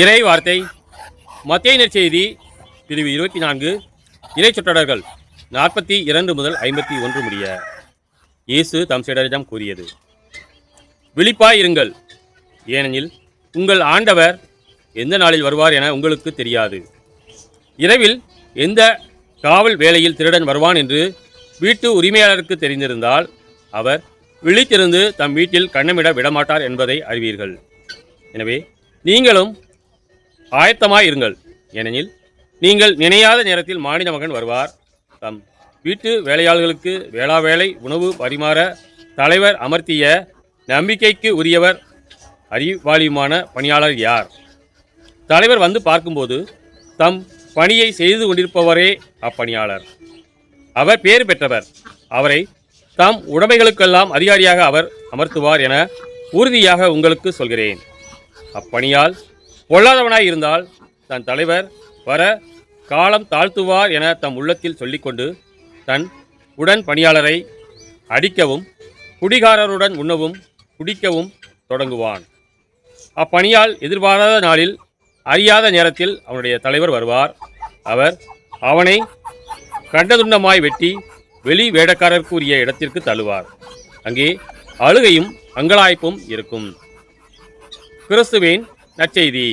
இறை வார்த்தை மத்தேயு நற்செய்தி பிரிவு 24 இறை சொற்றொடர்கள் 42 முதல் 51 முடிய. இயேசு தம் சீடரிடம் கூறியது: விழிப்பாய் இருங்கள், ஏனெனில் உங்கள் ஆண்டவர் எந்த நாளில் வருவார் என உங்களுக்கு தெரியாது. இரவில் எந்த காவல் வேளையில் திருடன் வருவான் என்று வீட்டு உரிமையாளருக்கு தெரிந்திருந்தால் அவர் விழித்திருந்து தம் வீட்டில் கன்னமிட விடமாட்டார் என்பதை அறிவீர்கள். எனவே நீங்களும் ஆயத்தமாய் இருங்கள், ஏனெனில் நீங்கள் நினையாத நேரத்தில் மானிட மகன் வருவார். தம் வீட்டு வேலையாளர்களுக்கு வேளாவேளை உணவு பரிமாற தலைவர் அமர்த்திய நம்பிக்கைக்கு உரியவர் அறிவாளியுமான பணியாளர் யார்? தலைவர் வந்து பார்க்கும்போது தம் பணியை செய்து கொண்டிருப்பவரே அப்பணியாளர். அவர் பேறு பெற்றவர். அவரை தம் உடைமைகளுக்கெல்லாம் அதிகாரியாக அவர் அமர்த்துவார் என உறுதியாக உங்களுக்கு சொல்கிறேன். அப்பணியால் பொல்லாதவனாய் இருந்தால் தன் தலைவர் வர காலம் தாழ்த்துவார் என தம் உள்ளத்தில் சொல்லிக்கொண்டு தன் உடன் பணியாளரை அடிக்கவும் குடிகாரருடன் உண்ணவும் குடிக்கவும் தொடங்குவான். அப்பணியால் எதிர்பாராத நாளில் அறியாத நேரத்தில் அவனுடைய தலைவர் வருவார். அவர் அவனை கண்டதுண்டமாய் வெட்டி வெளி வேடக்காரருக்கு உரிய இடத்திற்கு தள்ளுவார். அங்கே அழுகையும் அங்கலாய்ப்பும் இருக்கும். கிறிஸ்துவின் நற்செய்தி.